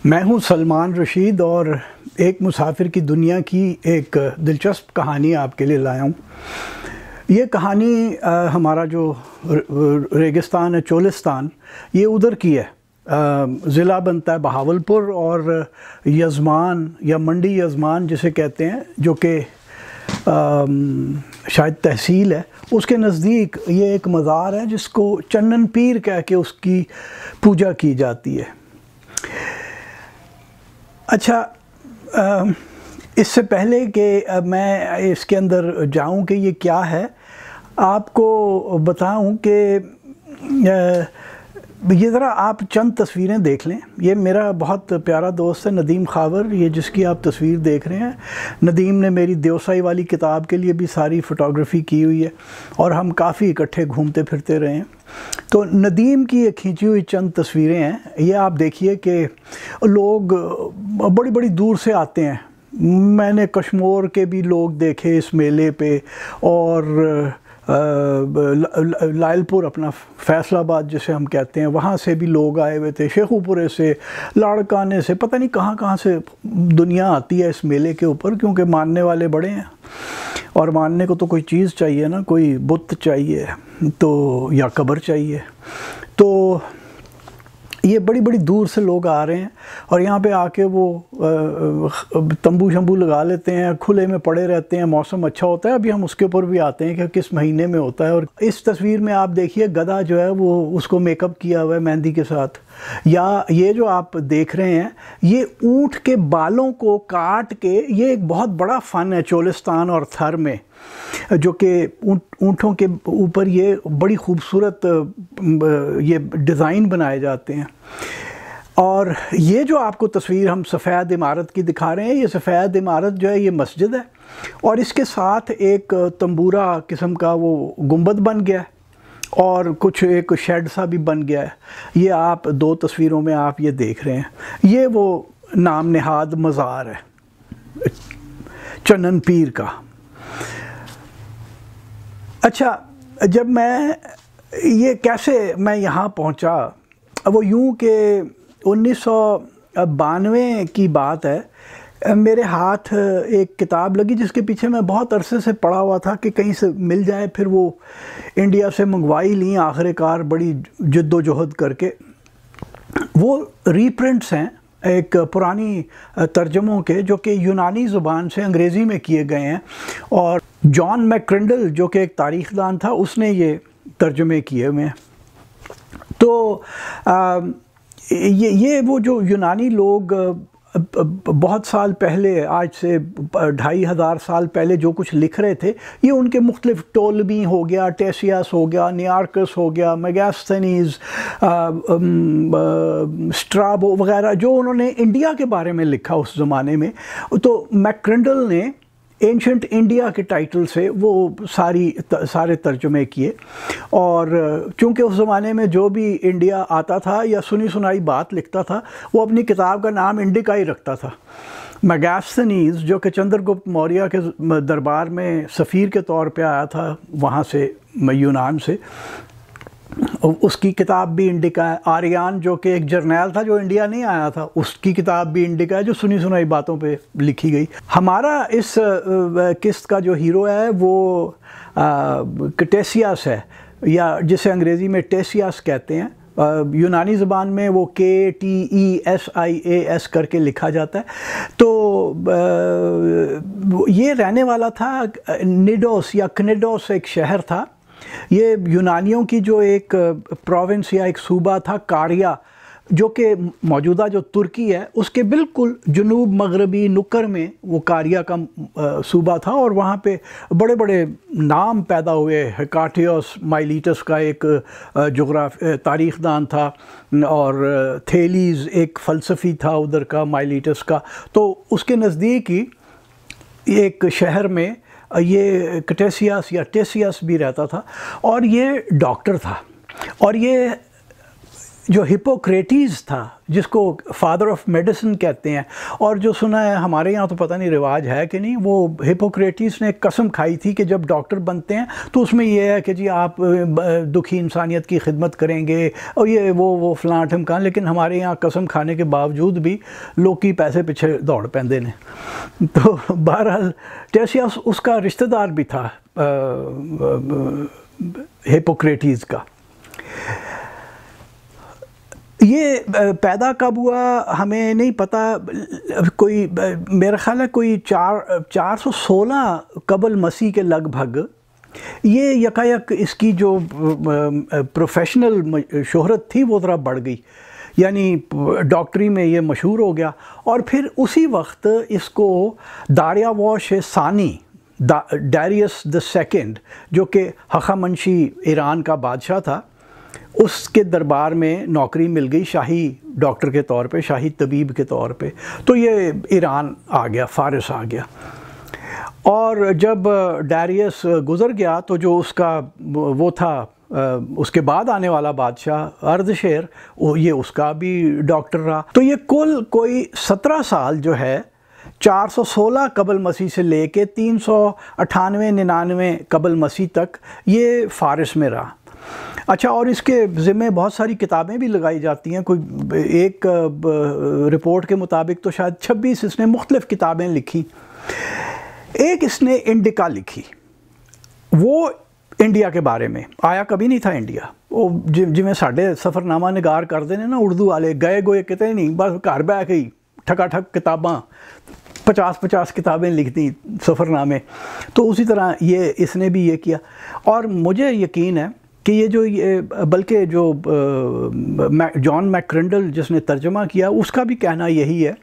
میں ہوں سلمان رشید اور ایک مسافر کی دنیا کی ایک دلچسپ کہانی آپ کے لیے لایا ہوں۔ یہ کہانی ہمارا جو ریگستان ہے چولستان، یہ ادھر کی ہے، ضلع بنتا ہے بہاولپور اور یزمان یا منڈی یزمان جسے کہتے ہیں، جو کہ شاید تحصیل ہے، اس کے نزدیک یہ ایک مزار ہے جس کو چنن پیر کہہ کے اس کی پوجا کی جاتی ہے۔ اچھا، اس سے پہلے کہ میں اس کے اندر جاؤں کہ یہ کیا ہے، آپ کو بتاؤں کہ یہ ذرا آپ چند تصویریں دیکھ لیں۔ یہ میرا بہت پیارا دوست ہے ندیم خاور، یہ جس کی آپ تصویر دیکھ رہے ہیں۔ ندیم نے میری دیوسائی والی کتاب کے لیے بھی ساری فوٹوگرافی کی ہوئی ہے اور ہم کافی اکٹھے گھومتے پھرتے رہے ہیں۔ تو ندیم کی یہ کھینچی ہوئی چند تصویریں ہیں، یہ آپ دیکھیے کہ لوگ بڑی بڑی دور سے آتے ہیں۔ میں نے کشمور کے بھی لوگ دیکھے اس میلے پہ، اور لائل پور اپنا فیصل آباد جسے ہم کہتے ہیں، وہاں سے بھی لوگ آئے ہوئے تھے، شیخو پورے سے، لاڑکانے سے، پتہ نہیں کہاں کہاں سے دنیا آتی ہے اس میلے کے اوپر، کیونکہ ماننے والے بڑے ہیں اور ماننے کو تو کوئی چیز چاہیے نا، کوئی بت چاہیے تو یا قبر چاہیے۔ تو یہ بڑی بڑی دور سے لوگ آ رہے ہیں اور یہاں پہ آ کے وہ تمبو شمبو لگا لیتے ہیں، کھلے میں پڑے رہتے ہیں، موسم اچھا ہوتا ہے۔ ابھی ہم اس کے اوپر بھی آتے ہیں کہ کس مہینے میں ہوتا ہے۔ اور اس تصویر میں آپ دیکھیے گدھا جو ہے وہ اس کو میک اپ کیا ہوا ہے مہندی کے ساتھ۔ یا یہ جو آپ دیکھ رہے ہیں، یہ اونٹ کے بالوں کو کاٹ کے، یہ ایک بہت بڑا فن ہے چولستان اور تھر میں، جو کہ اونٹوں کے اوپر یہ بڑی خوبصورت یہ ڈیزائن بنائے جاتے ہیں۔ اور یہ جو آپ کو تصویر ہم سفید عمارت کی دکھا رہے ہیں، یہ سفید عمارت جو ہے یہ مسجد ہے، اور اس کے ساتھ ایک تنبورہ قسم کا وہ گنبد بن گیا ہے، اور کچھ ایک شیڈ سا بھی بن گیا ہے۔ یہ آپ دو تصویروں میں آپ یہ دیکھ رہے ہیں، یہ وہ نام نہاد مزار ہے چنن پیر کا۔ اچھا، جب یہ کیسے میں یہاں پہنچا، وہ یوں کہ 1992 کی بات ہے، میرے ہاتھ ایک کتاب لگی جس کے پیچھے میں بہت عرصے سے پڑا ہوا تھا کہ کہیں سے مل جائے، پھر وہ انڈیا سے منگوائی لیں آخر کار بڑی جد و جہد کر کے۔ وہ ری پرنٹس ہیں ایک پرانی ترجموں کے، جو کہ یونانی زبان سے انگریزی میں کیے گئے ہیں، اور جان میک کرنڈل جو کہ ایک تاریخ دان تھا، اس نے یہ ترجمے کیے ہوئے ہیں۔ تو یہ وہ جو یونانی لوگ بہت سال پہلے، آج سے 2500 سال پہلے جو کچھ لکھ رہے تھے، یہ ان کے مختلف ٹولمی ہو گیا، ٹیسیاس ہو گیا، نیارکس ہو گیا، میگاستھنیز، اسٹرابو وغیرہ، جو انہوں نے انڈیا کے بارے میں لکھا اس زمانے میں، تو میک کرنڈل نے اینشنٹ انڈیا کے ٹائٹل سے وہ سارے ترجمے کیے۔ اور چونکہ اس زمانے میں جو بھی انڈیا آتا تھا یا سنی سنائی بات لکھتا تھا، وہ اپنی کتاب کا نام انڈیکا ہی رکھتا تھا۔ میگاستھنیز جو کہ چندر گپت موریہ کے دربار میں سفیر کے طور پہ آیا تھا وہاں سے، یونان سے، اس کی کتاب بھی انڈیکا ہے۔ آریان جو کہ ایک جرنیل تھا جو انڈیا نہیں آیا تھا، اس کی کتاب بھی انڈیکا ہے، جو سنی سنائی باتوں پہ لکھی گئی۔ ہمارا اس قسط کا جو ہیرو ہے وہ ٹیسیاس ہے، یا جسے انگریزی میں ٹیسیاس کہتے ہیں، یونانی زبان میں وہ KTESIAS کر کے لکھا جاتا ہے۔ تو یہ رہنے والا تھا نیڈوس یا کنیڈوس، ایک شہر تھا۔ یہ یونانیوں کی جو ایک پروونس یا ایک صوبہ تھا، کاریا، جو کہ موجودہ جو ترکی ہے اس کے بالکل جنوب مغربی نکر میں وہ کاریا کا صوبہ تھا، اور وہاں پہ بڑے بڑے نام پیدا ہوئے۔ ہیکاٹیوس مائلیٹس کا ایک تاریخ دان تھا، اور تھیلیز ایک فلسفی تھا ادھر کا، مائلیٹس کا۔ تو اس کے نزدیک ہی ایک شہر میں یہ کٹیسیاس یا ٹیسیاس بھی رہتا تھا، اور یہ ڈاکٹر تھا، اور یہ جو ہپوکریٹس تھا جس کو فادر آف میڈیسن کہتے ہیں، اور جو سنا ہے ہمارے یہاں تو پتہ نہیں رواج ہے کہ نہیں، وہ ہپوکریٹس نے قسم کھائی تھی کہ جب ڈاکٹر بنتے ہیں تو اس میں یہ ہے کہ جی آپ دکھی انسانیت کی خدمت کریں گے اور یہ وہ فلاں ٹھمکان، لیکن ہمارے یہاں قسم کھانے کے باوجود بھی لوگ کی پیسے پیچھے دوڑ پیندے نے۔ تو بہرحال ٹیسیاس اس کا رشتہ دار بھی تھا ہپوکریٹس کا۔ یہ پیدا کب ہوا ہمیں نہیں پتہ، کوئی میرا خیال ہے کوئی 416 قبل مسیح کے لگ بھگ یہ یکایک اس کی جو پروفیشنل شہرت تھی وہ ذرا بڑھ گئی، یعنی ڈاکٹری میں یہ مشہور ہو گیا، اور پھر اسی وقت اس کو داریاوش ثانی ڈیریس the second جو کہ ہخامنشی ایران کا بادشاہ تھا، اس کے دربار میں نوکری مل گئی شاہی ڈاکٹر کے طور پہ، شاہی طبیب کے طور پہ، تو یہ ایران آ گیا، فارس آ گیا۔ اور جب ڈیریس گزر گیا تو جو اس کا وہ تھا اس کے بعد آنے والا بادشاہ اردشیر، یہ اس کا بھی ڈاکٹر رہا۔ تو یہ کل کوئی 17 سال جو ہے 416 قبل مسیح سے لے کے 398-99 قبل مسیح تک یہ فارس میں رہا۔ اچھا، اور اس کے ذمہ بہت ساری کتابیں بھی لگائی جاتی ہیں، کوئی ایک رپورٹ کے مطابق تو شاید 26 اس نے مختلف کتابیں لکھی۔ ایک اس نے انڈیکا لکھی، وہ انڈیا کے بارے میں، آیا کبھی نہیں تھا انڈیا، وہ جویں ساڈے سفر نامہ نگار کرتے ہیں نا اردو والے، گئے گوئے کتے نہیں، بس گھر بہ کے ہی ٹھکا ٹھک کتاباں 50 کتابیں لکھتی سفر نامے، تو اسی طرح یہ اس نے بھی یہ کیا۔ اور مجھے یقین ہے کہ یہ بلکہ جو جان میک کرنڈل جس نے ترجمہ کیا اس کا بھی کہنا یہی ہے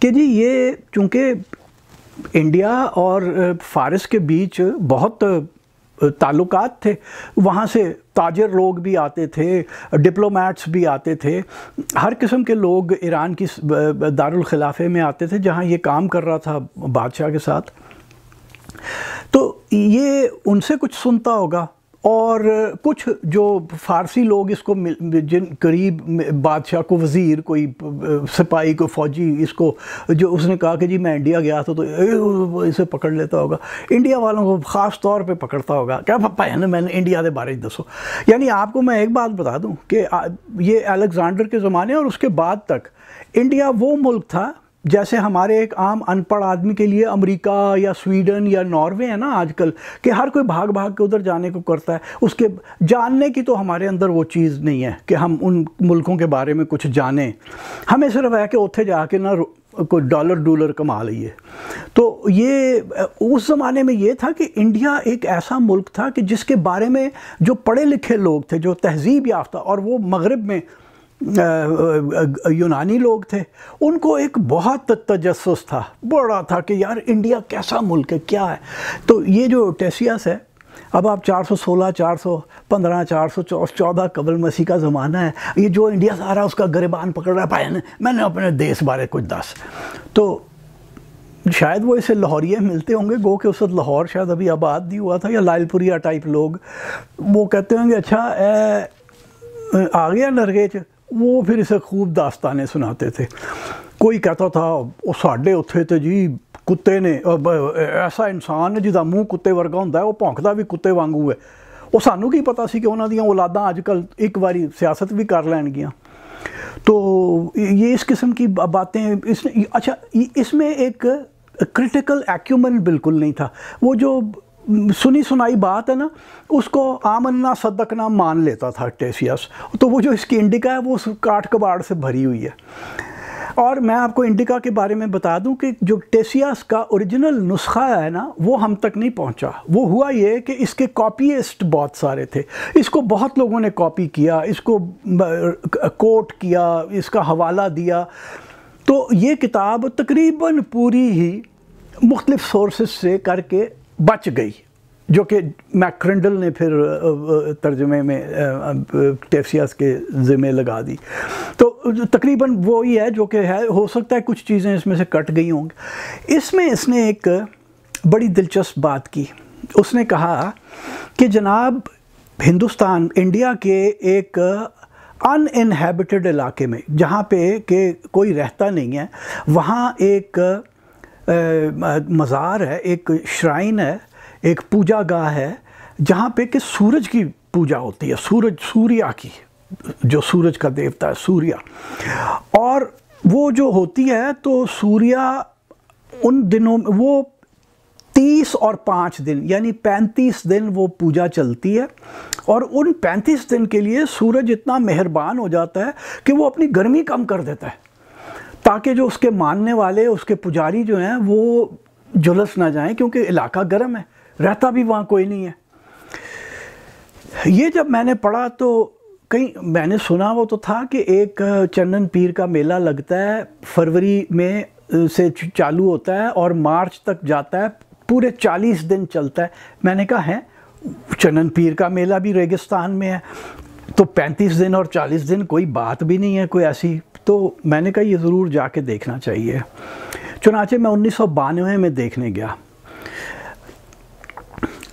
کہ جی یہ چونکہ انڈیا اور فارس کے بیچ بہت تعلقات تھے، وہاں سے تاجر لوگ بھی آتے تھے، ڈپلومیٹس بھی آتے تھے، ہر قسم کے لوگ ایران کی دارالخلافے میں آتے تھے جہاں یہ کام کر رہا تھا بادشاہ کے ساتھ، تو یہ ان سے کچھ سنتا ہوگا، اور کچھ جو فارسی لوگ اس کو جن قریب بادشاہ کو وزیر، کوئی سپاہی، کوئی فوجی، اس کو جو اس نے کہا کہ جی میں انڈیا گیا تھا تو اسے پکڑ لیتا ہوگا، انڈیا والوں کو خاص طور پہ پکڑتا ہوگا، کیا پپا ہے نا میں نے انڈیا دے بارے دسو۔ یعنی آپ کو میں ایک بات بتا دوں کہ یہ الیگزینڈر کے زمانے اور اس کے بعد تک انڈیا وہ ملک تھا جیسے ہمارے ایک عام ان پڑھ آدمی کے لیے امریکہ یا سویڈن یا ناروے ہے نا آج کل، کہ ہر کوئی بھاگ بھاگ کے ادھر جانے کو کرتا ہے، اس کے جاننے کی تو ہمارے اندر وہ چیز نہیں ہے کہ ہم ان ملکوں کے بارے میں کچھ جانیں، ہمیں صرف ہے کہ اتھے جا کے نا کوئی ڈالر کما لئیے۔ تو یہ اس زمانے میں یہ تھا کہ انڈیا ایک ایسا ملک تھا کہ جس کے بارے میں جو پڑھے لکھے لوگ تھے، جو تہذیب یافتہ، اور وہ مغرب میں یونانی لوگ تھے، ان کو ایک بہت تجسس تھا، بڑا تھا کہ یار انڈیا کیسا ملک ہے، کیا ہے۔ تو یہ جو ٹیسیاس ہے، اب آپ 416 415 414 قبل مسیح کا زمانہ ہے، یہ جو انڈیا سے آ رہا ہے اس کا گریبان پکڑ رہا ہے، بھائی میں نے اپنے دیس بارے کچھ دس، تو شاید وہ اسے لاہوریے ملتے ہوں گے، گو کہ اس وقت لاہور شاید ابھی آباد نہیں ہوا تھا، یا لائل پوریا ٹائپ لوگ، وہ کہتے ہوں گے اچھا آ گیا نرگیچ، وہ پھر اسے خوب داستانیں سناتے تھے۔ کوئی کہتا تھا وہ ساڈے اتھے تے جی کتے نے ایسا انسان ہے جہاں منہ کتے ورگا ہوندا ہے، وہ بھونکدا بھی کتے وانگو ہے، وہ سانوں کی پتہ سی کہ انہاں دیاں اولاداں اج کل ایک باری سیاست بھی کر لین گیاں۔ تو یہ اس قسم کی باتیں اچھا اس میں ایک کرٹیکل ایکیومن بالکل نہیں تھا، وہ جو سنی سنائی بات ہے نا اس کو آمنا صدقنا مان لیتا تھا ٹیسیاس، تو وہ جو اس کی انڈیکا ہے وہ کاٹ کباڑ سے بھری ہوئی ہے۔ اور میں آپ کو انڈیکا کے بارے میں بتا دوں کہ جو ٹیسیاس کا اوریجنل نسخہ ہے نا وہ ہم تک نہیں پہنچا، وہ ہوا یہ کہ اس کے کاپیسٹ بہت سارے تھے، اس کو بہت لوگوں نے کاپی کیا، اس کو کوٹ کیا، اس کا حوالہ دیا، تو یہ کتاب تقریباً پوری ہی مختلف سورسز سے کر کے بچ گئی، جو کہ میک کرنڈل نے پھر ترجمے میں ٹیسیاس کے ذمہ لگا دی۔ تو تقریباً وہی ہے جو کہ ہے، ہو سکتا ہے کچھ چیزیں اس میں سے کٹ گئی ہوں گی۔ اس میں اس نے ایک بڑی دلچسپ بات کی، اس نے کہا کہ جناب ہندوستان، انڈیا کے ایک ان انہیبٹڈ علاقے میں جہاں پہ کہ کوئی رہتا نہیں ہے، وہاں ایک مزار ہے، ایک شرائن ہے، ایک پوجا گاہ ہے جہاں پہ کہ سورج کی پوجا ہوتی ہے، سوریا کی، جو سورج کا دیوتا ہے سوریا. اور وہ جو ہوتی ہے تو سوریا ان دنوں وہ 30 اور 5 دن یعنی 35 دن وہ پوجا چلتی ہے، اور ان 35 دن کے لیے سورج اتنا مہربان ہو جاتا ہے کہ وہ اپنی گرمی کم کر دیتا ہے تاکہ جو اس کے ماننے والے، اس کے پجاری جو ہیں وہ جھلس نہ جائیں، کیونکہ علاقہ گرم ہے، رہتا بھی وہاں کوئی نہیں ہے. یہ جب میں نے پڑھا تو کہیں میں نے سنا وہ تو تھا کہ ایک چنن پیر کا میلہ لگتا ہے، فروری میں سے چالو ہوتا ہے اور مارچ تک جاتا ہے، پورے 40 دن چلتا ہے. میں نے کہا ہے چنن پیر کا میلہ بھی ریگستان میں ہے تو 35 دن اور 40 دن کوئی بات بھی نہیں ہے کوئی ایسی. تو میں نے کہا یہ ضرور جا کے دیکھنا چاہیے. چنانچہ میں 1992 میں دیکھنے گیا.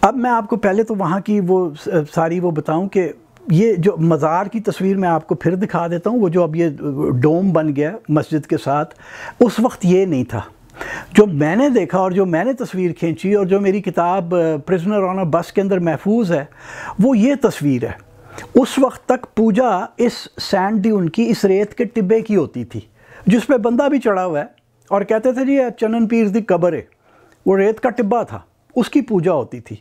اب میں آپ کو پہلے تو وہاں کی وہ ساری وہ بتاؤں کہ یہ جو مزار کی تصویر میں آپ کو پھر دکھا دیتا ہوں، وہ جو اب یہ ڈوم بن گیا مسجد کے ساتھ، اس وقت یہ نہیں تھا. جو میں نے دیکھا اور جو میں نے تصویر کھینچی اور جو میری کتاب پرزنر آن اے بس کے اندر محفوظ ہے وہ یہ تصویر ہے. اس وقت تک پوجا اس سینڈ ڈیون کی، اس ریت کے ٹبے کی ہوتی تھی جس پہ بندہ بھی چڑھا ہوا ہے، اور کہتے تھے جی چنن پیر دی قبر ہے، وہ ریت کا ٹبا تھا، اس کی پوجا ہوتی تھی.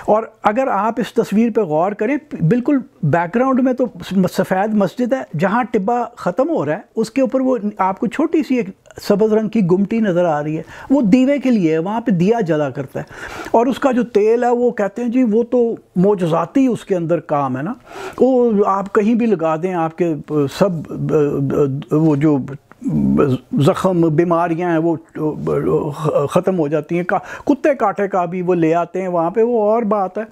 اور اگر آپ اس تصویر پہ غور کریں، بالکل بیک گراؤنڈ میں تو سفید مسجد ہے، جہاں ٹبا ختم ہو رہا ہے اس کے اوپر وہ آپ کو چھوٹی سی ایک سبز رنگ کی گمٹی نظر آ رہی ہے، وہ دیوے کے لیے ہے، وہاں پہ دیا جلا کرتا ہے. اور اس کا جو تیل ہے وہ کہتے ہیں جی وہ تو معجزاتی اس کے اندر کام ہے نا، وہ آپ کہیں بھی لگا دیں آپ کے سب وہ جو زخم بیماریاں ہیں وہ ختم ہو جاتی ہیں. کتے کاٹے کا بھی وہ لے آتے ہیں وہاں پہ. وہ اور بات ہے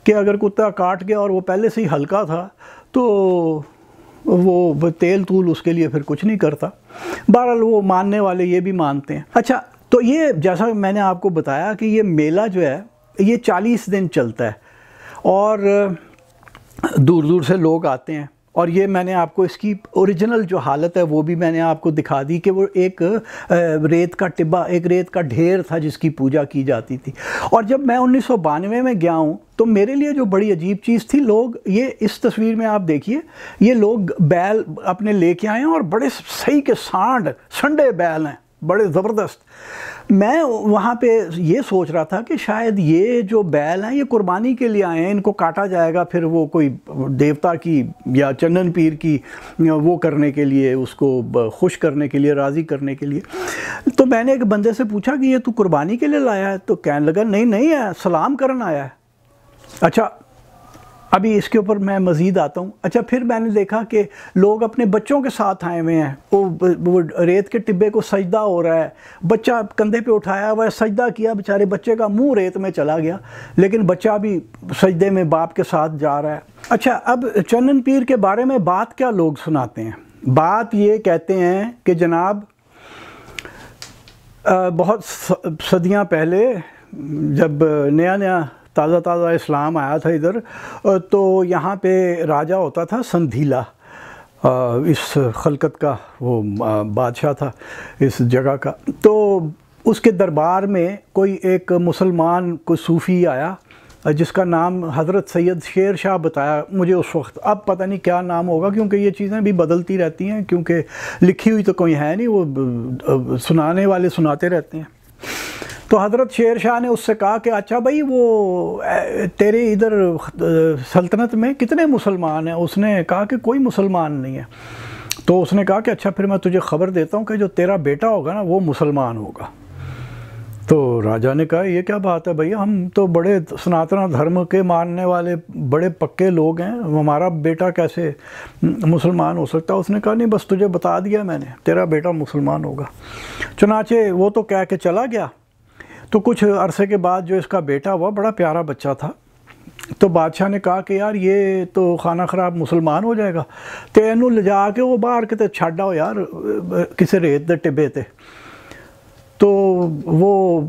کہ اگر کتا کاٹ گیا اور وہ پہلے سے ہی ہلکا تھا تو وہ تیل تول اس کے لیے پھر کچھ نہیں کرتا. بہرحال وہ ماننے والے یہ بھی مانتے ہیں. اچھا، تو یہ جیسا میں نے آپ کو بتایا کہ یہ میلہ جو ہے یہ 40 دن چلتا ہے اور دور دور سے لوگ آتے ہیں. اور یہ میں نے آپ کو اس کی اوریجنل جو حالت ہے وہ بھی میں نے آپ کو دکھا دی کہ وہ ایک ریت کا ٹبا، ایک ریت کا ڈھیر تھا جس کی پوجا کی جاتی تھی. اور جب میں 1992 میں گیا ہوں تو میرے لیے جو بڑی عجیب چیز تھی، لوگ یہ اس تصویر میں آپ دیکھیے، یہ لوگ بیل اپنے لے کے آئے ہیں اور بڑے صحیح کے سنڈے بیل ہیں، بڑے زبردست. میں وہاں پہ یہ سوچ رہا تھا کہ شاید یہ جو بیل ہیں یہ قربانی کے لیے آئے ہیں، ان کو کاٹا جائے گا پھر وہ کوئی دیوتا کی یا چنن پیر کی وہ کرنے کے لیے، اس کو خوش کرنے کے لیے، راضی کرنے کے لیے. تو میں نے ایک بندے سے پوچھا کہ یہ تو قربانی کے لیے لایا ہے؟ تو کہنے لگا نہیں ہے، سلام کرنا آیا ہے. اچھا، ابھی اس کے اوپر میں مزید آتا ہوں. اچھا، پھر میں نے دیکھا کہ لوگ اپنے بچوں کے ساتھ آئے ہوئے ہیں، وہ ریت کے ٹبے کو سجدہ ہو رہا ہے، بچہ کندھے پہ اٹھایا ہوا ہے، سجدہ کیا، بیچارے بچے کا منہ ریت میں چلا گیا لیکن بچہ بھی سجدے میں باپ کے ساتھ جا رہا ہے. اچھا، اب چنن پیر کے بارے میں بات کیا لوگ سناتے ہیں؟ بات یہ کہتے ہیں کہ جناب بہت صدیاں پہلے جب نیا تازہ اسلام آیا تھا ادھر، تو یہاں پہ راجہ ہوتا تھا سندھیلا، اس خلقت کا وہ بادشاہ تھا اس جگہ کا. تو اس کے دربار میں کوئی ایک مسلمان کوئی صوفی آیا جس کا نام حضرت سید شیر شاہ بتایا مجھے اس وقت. اب پتہ نہیں کیا نام ہوگا کیونکہ یہ چیزیں بھی بدلتی رہتی ہیں، کیونکہ لکھی ہوئی تو کوئی ہے نہیں، وہ سنانے والے سناتے رہتے ہیں. تو حضرت شیر شاہ نے اس سے کہا کہ اچھا بھائی وہ تیرے ادھر سلطنت میں کتنے مسلمان ہیں؟ اس نے کہا کہ کوئی مسلمان نہیں ہے. تو اس نے کہا کہ اچھا پھر میں تجھے خبر دیتا ہوں کہ جو تیرا بیٹا ہوگا نا وہ مسلمان ہوگا. تو راجہ نے کہا یہ کیا بات ہے بھئی، ہم تو بڑے سناتنا دھرم کے ماننے والے بڑے پکے لوگ ہیں، ہمارا بیٹا کیسے مسلمان ہو سکتا؟ اس نے کہا نہیں، بس تجھے بتا دیا میں نے، تیرا بیٹا مسلمان ہوگا. چنانچہ وہ تو کہہ کے چلا گیا. تو کچھ عرصے کے بعد جو اس کا بیٹا ہوا، بڑا پیارا بچہ تھا، تو بادشاہ نے کہا کہ یار یہ تو خانہ خراب مسلمان ہو جائے گا، تے اینو لجا کے وہ باہر کتے چھڈ آؤ یار کسی ریت دے ٹبے تے. تو وہ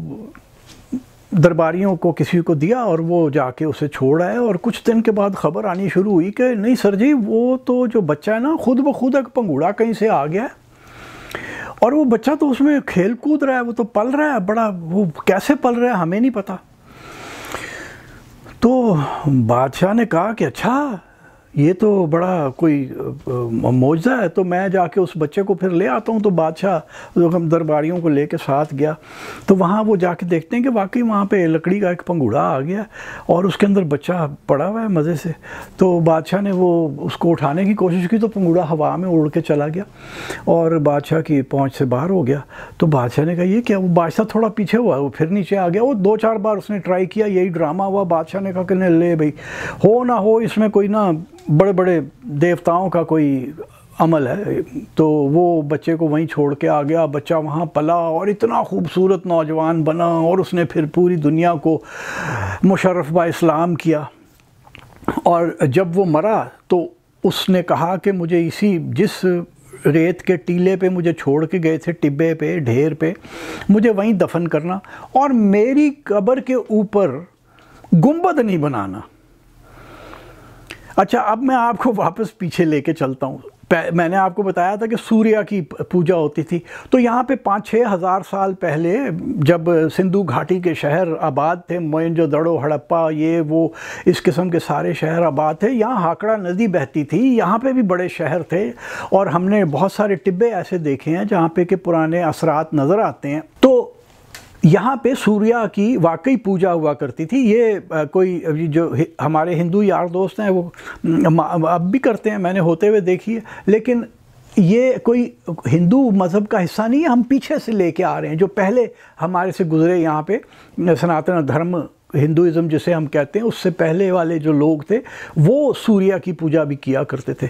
درباریوں کو کسی کو دیا اور وہ جا کے اسے چھوڑ آئے، اور کچھ دن کے بعد خبر آنی شروع ہوئی کہ نہیں سر جی، وہ تو جو بچہ ہے نا خود بخود ایک پنگوڑا کہیں سے آ گیا ہے، اور وہ بچہ تو اس میں کھیل کود رہا ہے، وہ تو پل رہا ہے، بڑا وہ کیسے پل رہا ہے ہمیں نہیں پتا۔ تو بادشاہ نے کہا کہ اچھا یہ تو بڑا کوئی معجزہ ہے، تو میں جا کے اس بچے کو پھر لے آتا ہوں۔ تو بادشاہ درباریوں کو لے کے ساتھ گیا، تو وہاں وہ جا کے دیکھتے ہیں کہ واقعی وہاں پہ لکڑی کا ایک پنگوڑا آ گیا اور اس کے اندر بچہ پڑا ہوا ہے مزے سے۔ تو بادشاہ نے وہ اس کو اٹھانے کی کوشش کی تو پنگوڑا ہوا میں اڑ کے چلا گیا اور بادشاہ کی پہنچ سے باہر ہو گیا۔ تو بادشاہ نے کہا یہ کیا؟ وہ بادشاہ تھوڑا پیچھے ہوا، وہ پھر نیچے آ گیا، وہ 2-4 بار اس نے ٹرائی کیا، یہی ڈرامہ ہوا۔ بادشاہ نے کہا کہ نہیں لے بھائی، ہو نہ ہو اس میں کوئی نہ بڑے بڑے دیوتاؤں کا کوئی عمل ہے۔ تو وہ بچے کو وہیں چھوڑ کے آ گیا، بچہ وہاں پلا اور اتنا خوبصورت نوجوان بنا، اور اس نے پھر پوری دنیا کو مشرف با اسلام کیا۔ اور جب وہ مرا تو اس نے کہا کہ مجھے جس ریت کے ٹیلے پہ مجھے چھوڑ کے گئے تھے، ٹبے پہ، ڈھیر پہ، مجھے وہیں دفن کرنا، اور میری قبر کے اوپر گنبد نہیں بنانا۔ اچھا اب میں آپ کو واپس پیچھے لے کے چلتا ہوں۔ میں نے آپ کو بتایا تھا کہ سوریہ کی پوجا ہوتی تھی، تو یہاں پہ 5-6 ہزار سال پہلے جب سندھو گھاٹی کے شہر آباد تھے، موئنجو دڑو، ہڑپا، یہ وہ اس قسم کے سارے شہر آباد تھے، یہاں ہاکڑا ندی بہتی تھی، یہاں پہ بھی بڑے شہر تھے، اور ہم نے بہت سارے ٹبے ایسے دیکھے ہیں جہاں پہ کہ پرانے اثرات نظر آتے ہیں۔ تو یہاں پہ سوریہ کی واقعی پوجا ہوا کرتی تھی۔ یہ کوئی جو ہمارے ہندو یار دوست ہیں وہ اب بھی کرتے ہیں، میں نے ہوتے ہوئے دیکھی ہے، لیکن یہ کوئی ہندو مذہب کا حصہ نہیں ہے، ہم پیچھے سے لے کے آ رہے ہیں۔ جو پہلے ہمارے سے گزرے یہاں پہ سناتن دھرم، ہندوازم جسے ہم کہتے ہیں، اس سے پہلے والے جو لوگ تھے وہ سوریہ کی پوجا بھی کیا کرتے تھے،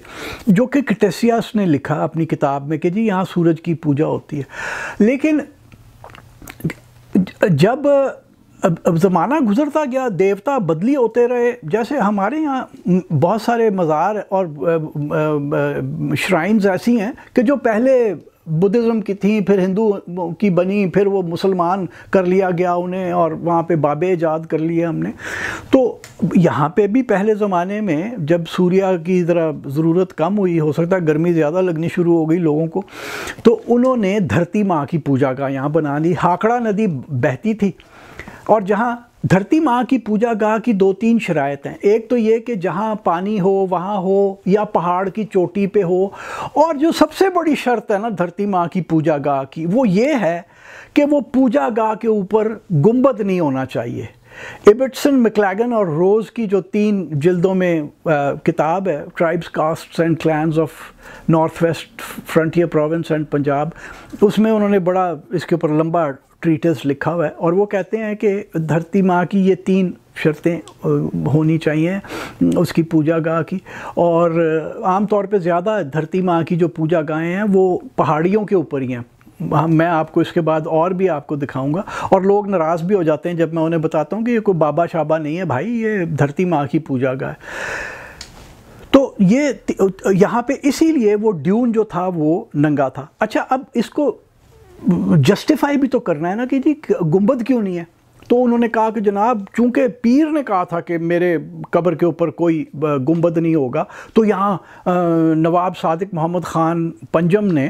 جو کہ کٹیسیاس نے لکھا اپنی کتاب میں کہ جی یہاں سورج کی پوجا ہوتی ہے۔ لیکن جب زمانہ گزرتا گیا، دیوتا بدلی ہوتے رہے، جیسے ہمارے یہاں بہت سارے مزار اور شرائنز ایسی ہیں کہ جو پہلے بدھزم کی تھیں، پھر ہندو کی بنی، پھر وہ مسلمان کر لیا گیا انہیں، اور وہاں پہ بابے ایجاد کر لیے ہم نے۔ تو یہاں پہ بھی پہلے زمانے میں جب سوریہ کی ذرا ضرورت کم ہوئی، ہو سکتا ہے گرمی زیادہ لگنی شروع ہو گئی لوگوں کو، تو انہوں نے دھرتی ماں کی پوجا کا یہاں بنا لی۔ ہاکڑا ندی بہتی تھی، اور جہاں دھرتی ماں کی پوجا گاہ کی 2-3 شرائط ہیں۔ ایک تو یہ کہ جہاں پانی ہو وہاں ہو، یا پہاڑ کی چوٹی پہ ہو، اور جو سب سے بڑی شرط ہے نا دھرتی ماں کی پوجا گاہ کی، وہ یہ ہے کہ وہ پوجا گاہ کے اوپر گنبد نہیں ہونا چاہیے۔ ایبٹسن، میکلیگن اور روز کی جو 3 جلدوں میں کتاب ہے، tribes, castes and clans of North West Frontier Province and Punjab, اس میں انہوں نے بڑا اس کے اوپر لمبا ٹریٹس لکھا ہوا ہے، اور وہ کہتے ہیں کہ دھرتی ماں کی یہ 3 شرطیں ہونی چاہیے اس کی پوجا گاہ کی۔ اور عام طور پہ زیادہ دھرتی ماں کی جو پوجا گاہیں ہیں وہ پہاڑیوں کے اوپر ہی ہیں۔ میں آپ کو اس کے بعد اور بھی آپ کو دکھاؤں گا، اور لوگ ناراض بھی ہو جاتے ہیں جب میں انہیں بتاتا ہوں کہ یہ کوئی بابا شابا نہیں ہے بھائی، یہ دھرتی ماں کی پوجا گاہ ہے۔ تو یہ یہاں پہ اسی لیے وہ ڈیون جو تھا وہ ننگا تھا۔ اچھا اب اس کو جسٹیفائی بھی تو کرنا ہے نا کہ جی گنبد کیوں نہیں ہے؟ تو انہوں نے کہا کہ جناب چونکہ پیر نے کہا تھا کہ میرے قبر کے اوپر کوئی گنبد نہیں ہوگا، تو یہاں نواب صادق محمد خان پنجم نے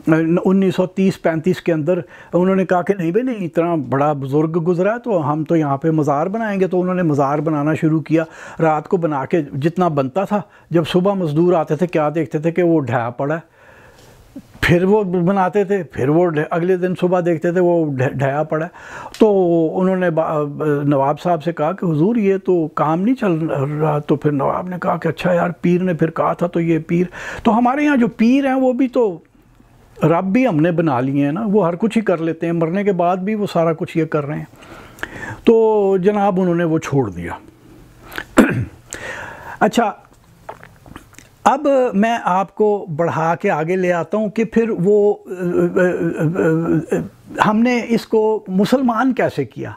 1930-35 کے اندر انہوں نے کہا کہ نہیں بھائی نہیں، اتنا بڑا بزرگ گزرا ہے تو ہم تو یہاں پہ مزار بنائیں گے۔ تو انہوں نے مزار بنانا شروع کیا، رات کو بنا کے جتنا بنتا تھا، جب صبح مزدور آتے تھے کیا دیکھتے تھے کہ وہ ڈھایا پڑا ہے، پھر وہ بناتے تھے، پھر وہ اگلے دن صبح دیکھتے تھے وہ ڈھایا پڑا ہے۔ تو انہوں نے نواب صاحب سے کہا کہ حضور یہ تو کام نہیں چل رہا۔ تو پھر نواب نے کہا کہ اچھا یار، پیر نے پھر کہا تھا تو یہ پیر، تو ہمارے یہاں جو پیر ہیں وہ بھی تو رب بھی ہم نے بنا لیے ہیں نا، وہ ہر کچھ ہی کر لیتے ہیں، مرنے کے بعد بھی وہ سارا کچھ یہ کر رہے ہیں۔ تو جناب انہوں نے وہ چھوڑ دیا۔ اچھا اب میں آپ کو بڑھا کے آگے لے آتا ہوں کہ پھر وہ ہم نے اس کو مسلمان کیسے کیا۔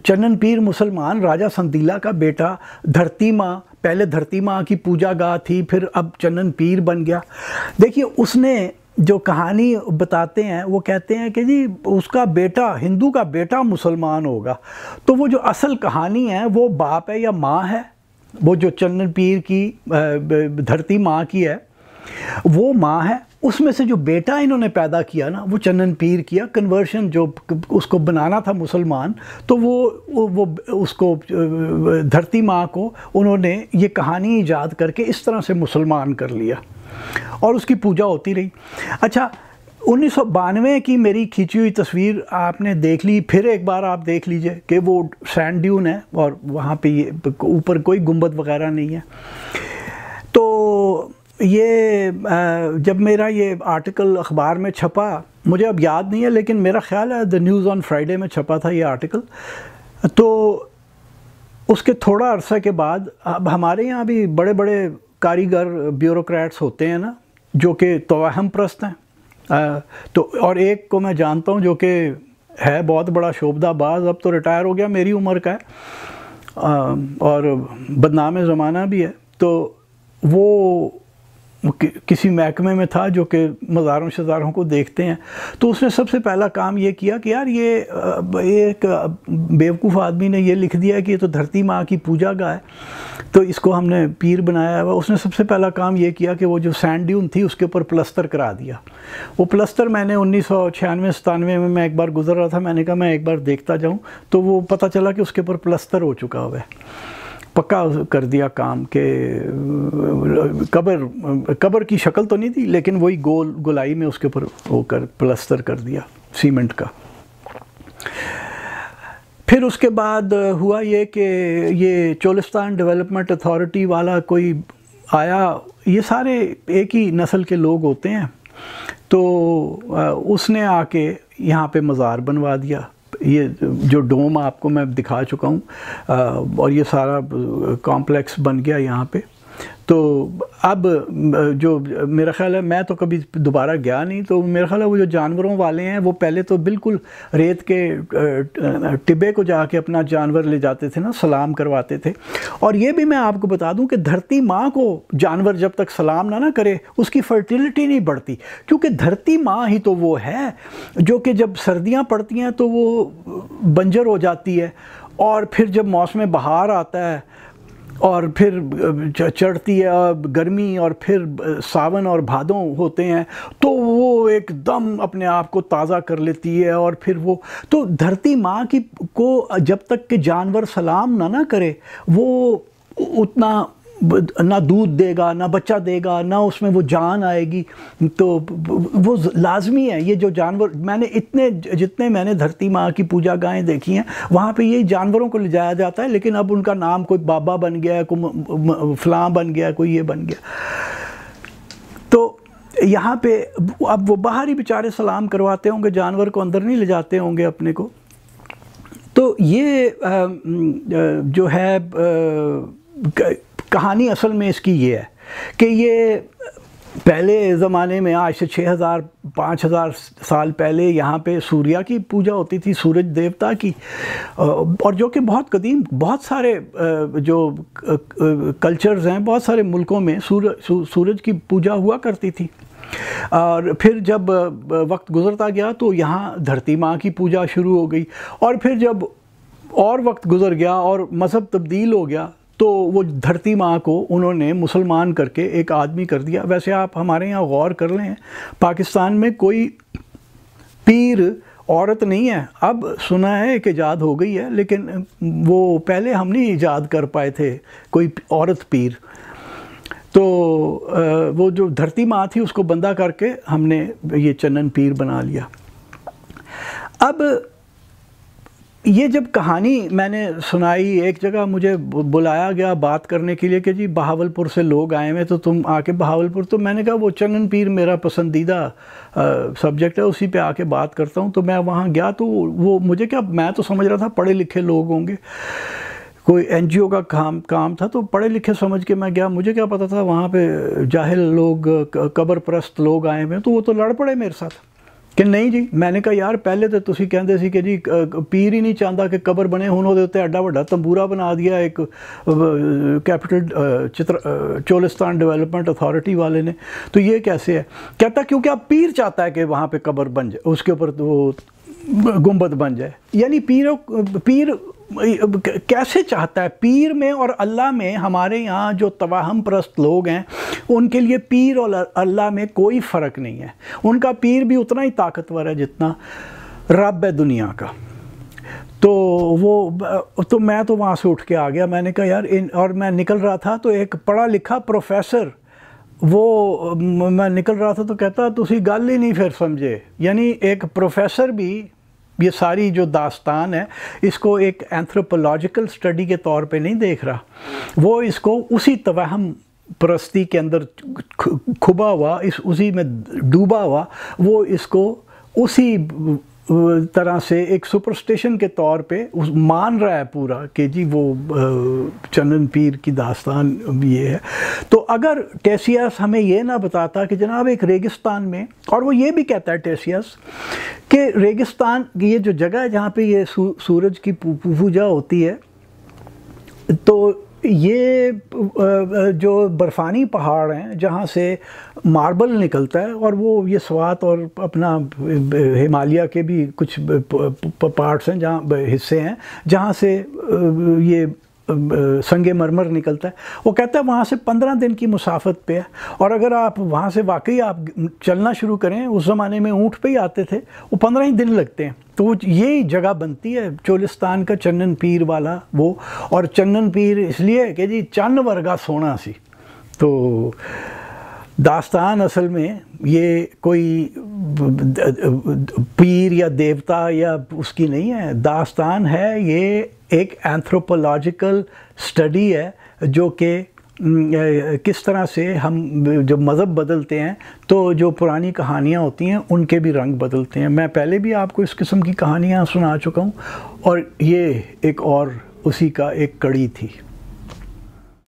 چنن پیر مسلمان، راجہ سندیلا کا بیٹا، دھرتی ماں، پہلے دھرتی ماں کی پوجا گاہ تھی، پھر اب چنن پیر بن گیا۔ دیکھیے اس نے جو کہانی بتاتے ہیں وہ کہتے ہیں کہ جی اس کا بیٹا، ہندو کا بیٹا مسلمان ہوگا، تو وہ جو اصل کہانی ہے وہ باپ ہے یا ماں ہے، وہ جو چنن پیر کی دھرتی ماں کی ہے وہ ماں ہے، اس میں سے جو بیٹا انہوں نے پیدا کیا نا وہ چنن پیر کیا، کنورشن جو اس کو بنانا تھا مسلمان، تو وہ اس کو دھرتی ماں کو انہوں نے یہ کہانی ایجاد کر کے اس طرح سے مسلمان کر لیا اور اس کی پوجا ہوتی رہی۔ اچھا 1992 کی میری کھینچی ہوئی تصویر آپ نے دیکھ لی، پھر ایک بار آپ دیکھ لیجئے کہ وہ سینڈ ڈیون ہے اور وہاں پہ یہ اوپر کوئی گنبد وغیرہ نہیں ہے۔ تو یہ جب میرا یہ آرٹیکل اخبار میں چھپا، مجھے اب یاد نہیں ہے لیکن میرا خیال ہے دی نیوز آن فرائیڈے میں چھپا تھا یہ آرٹیکل، تو اس کے تھوڑا عرصہ کے بعد اب ہمارے یہاں بھی بڑے بڑے کاریگر بیوروکریٹس ہوتے ہیں نا جو کہ توہم پرست ہیں، تو اور ایک کو میں جانتا ہوں جو کہ ہے بہت بڑا شعبدہ باز، اب تو ریٹائر ہو گیا، میری عمر کا ہے اور بدنام زمانہ بھی ہے، تو وہ کسی محکمے میں تھا جو کہ مزاروں شزاروں کو دیکھتے ہیں، تو اس نے سب سے پہلا کام یہ کیا کہ یار یہ ایک بیوقوف آدمی نے یہ لکھ دیا ہے کہ یہ تو دھرتی ماں کی پوجا گاہ ہے، تو اس کو ہم نے پیر بنایا ہوا۔ اس نے سب سے پہلا کام یہ کیا کہ وہ جو سینڈ ڈیون تھی اس کے اوپر پلسٹر کرا دیا۔ وہ پلسٹر میں نے 1996-97 میں ایک بار گزر رہا تھا، میں نے کہا میں ایک بار دیکھتا جاؤں، تو وہ پتہ چلا کہ اس کے اوپر پلسٹر ہو چکا ہوا ہے، پکا کر دیا کام، کہ قبر کی شکل تو نہیں تھی لیکن وہی گولائی میں اس کے اوپر وہ کر پلسٹر کر دیا سیمنٹ کا۔ پھر اس کے بعد ہوا یہ کہ یہ چولستان ڈیولپمنٹ اتھارٹی والا کوئی آیا، یہ سارے ایک ہی نسل کے لوگ ہوتے ہیں، تو اس نے آ کے یہاں پہ مزار بنوا دیا۔ یہ جو ڈوم آپ کو میں دکھا چکا ہوں اور یہ سارا کمپلیکس بن گیا یہاں پہ۔ تو اب جو میرا خیال ہے، میں تو کبھی دوبارہ گیا نہیں، تو میرا خیال ہے وہ جو جانوروں والے ہیں وہ پہلے تو بالکل ریت کے ٹبے کو جا کے اپنا جانور لے جاتے تھے نا، سلام کرواتے تھے۔ اور یہ بھی میں آپ کو بتا دوں کہ دھرتی ماں کو جانور جب تک سلام نہ کرے اس کی فرٹیلیٹی نہیں بڑھتی، کیونکہ دھرتی ماں ہی تو وہ ہے جو کہ جب سردیاں پڑتی ہیں تو وہ بنجر ہو جاتی ہے، اور پھر جب موسم بہار آتا ہے اور پھر چڑھتی ہے گرمی اور پھر ساون اور بھادوں ہوتے ہیں تو وہ ایک دم اپنے آپ کو تازہ کر لیتی ہے، اور پھر وہ تو دھرتی ماں کی کو جب تک کہ جانور سلام نہ کرے وہ اتنا نہ دودھ دے گا، نہ بچہ دے گا، نہ اس میں وہ جان آئے گی۔ تو وہ لازمی ہے، یہ جو جانور میں نے جتنے میں نے دھرتی ماں کی پوجا گاہیں دیکھی ہیں وہاں پہ یہ جانوروں کو لے جایا جاتا ہے، لیکن اب ان کا نام کوئی بابا بن گیا ہے، کوئی فلاں بن گیا ہے، کوئی یہ بن گیا۔ تو یہاں پہ اب وہ باہر ہی بیچارے سلام کرواتے ہوں گے، جانور کو اندر نہیں لے جاتے ہوں گے اپنے کو۔ تو یہ جو ہے کہانی اصل میں اس کی یہ ہے کہ یہ پہلے زمانے میں آج سے 6000-5000 سال پہلے یہاں پہ سوریا کی پوجا ہوتی تھی، سورج دیوتا کی، اور جو کہ بہت قدیم، بہت سارے جو کلچرز ہیں بہت سارے ملکوں میں سورج کی پوجا ہوا کرتی تھی۔ اور پھر جب وقت گزرتا گیا تو یہاں دھرتی ماں کی پوجا شروع ہو گئی، اور پھر جب اور وقت گزر گیا اور مذہب تبدیل ہو گیا تو وہ دھرتی ماں کو انہوں نے مسلمان کر کے ایک آدمی کر دیا۔ ویسے آپ ہمارے یہاں غور کر لیں، پاکستان میں کوئی پیر عورت نہیں ہے، اب سنا ہے کہ ایجاد ہو گئی ہے، لیکن وہ پہلے ہم نہیں ایجاد کر پائے تھے کوئی عورت پیر۔ تو وہ جو دھرتی ماں تھی اس کو بندہ کر کے ہم نے یہ چنن پیر بنا لیا۔ اب یہ جب کہانی میں نے سنائی، ایک جگہ مجھے بلایا گیا بات کرنے کے لیے کہ جی بہاولپور سے لوگ آئے ہوئے تو تم آ کے بہاولپور، تو میں نے کہا وہ چنن پیر میرا پسندیدہ سبجیکٹ ہے، اسی پہ آ کے بات کرتا ہوں۔ تو میں وہاں گیا تو وہ مجھے کیا، میں تو سمجھ رہا تھا پڑھے لکھے لوگ ہوں گے، کوئی این جی او کا کام تھا، تو پڑھے لکھے سمجھ کے میں گیا، مجھے کیا پتا تھا وہاں پہ جاہل لوگ، قبر پرست لوگ آئے ہوئے، تو وہ تو لڑ پڑے میرے ساتھ کہ نہیں جی میں نے کہا یار پہلے تو تسی کہندے سی کہ جی پیر ہی نہیں چاہتا کہ قبر بنے، ہن وہ ایڈا وڈا تمبورا بنا دیا ایک کیپٹل چولستان ڈیولپمنٹ اتھارٹی والے نے، تو یہ کیسے ہے؟ کہتا کیونکہ اب پیر چاہتا ہے کہ وہاں پہ قبر بن جائے، اس کے اوپر وہ گنبد بن جائے. یعنی پیر کیسے چاہتا ہے؟ پیر میں اور اللہ میں ہمارے یہاں جو توہم پرست لوگ ہیں ان کے لیے پیر اور اللہ میں کوئی فرق نہیں ہے. ان کا پیر بھی اتنا ہی طاقتور ہے جتنا رب ہے دنیا کا. تو میں تو وہاں سے اٹھ کے آ گیا. میں نے کہا یار اور میں نکل رہا تھا تو ایک پڑھا لکھا پروفیسر وہ میں نکل رہا تھا تو کہتا تسی گل ہی نہیں پھر سمجھے. یعنی ایک پروفیسر بھی یہ ساری جو داستان ہے اس کو ایک اینتھروپولوجیکل سٹڈی کے طور پہ نہیں دیکھ رہا، وہ اس کو اسی توہم پرستی کے اندر کھبا ہوا، اسی میں ڈوبا ہوا، وہ اس کو اسی طرح سے ایک سپرسٹیشن کے طور پہ مان رہا ہے پورا کہ جی وہ چنن پیر کی داستان یہ ہے. تو اگر ٹیسیاس ہمیں یہ نہ بتاتا کہ جناب ایک ریگستان میں، اور وہ یہ بھی کہتا ہے ٹیسیاس کہ ریگستان یہ جو جگہ ہے جہاں پہ یہ سورج کی پوجا ہوتی ہے، تو یہ جو برفانی پہاڑ ہیں جہاں سے ماربل نکلتا ہے، اور وہ یہ سوات اور اپنا ہمالیہ کے بھی کچھ پارٹس ہیں جہاں حصے ہیں جہاں سے یہ سنگ مرمر نکلتا ہے. وہ کہتا ہے وہاں سے 15 دن کی مسافت پہ ہے، اور اگر آپ وہاں سے واقعی آپ چلنا شروع کریں، اس زمانے میں اونٹ پہ ہی آتے تھے، وہ 15 ہی دن لگتے ہیں. تو یہی جگہ بنتی ہے چولستان کا چنن پیر والا وہ. اور چنن پیر اس لیے کہ جی چن ورگا سونا سی. تو داستان اصل میں یہ کوئی پیر یا دیوتا یا اس کی نہیں ہے، داستان ہے یہ ایک اینتھروپولوجیکل سٹڈی ہے جو کہ کس طرح سے ہم جب مذہب بدلتے ہیں تو جو پرانی کہانیاں ہوتی ہیں ان کے بھی رنگ بدلتے ہیں. میں پہلے بھی آپ کو اس قسم کی کہانیاں سنا چکا ہوں، اور یہ ایک اور اسی کا ایک کڑی تھی.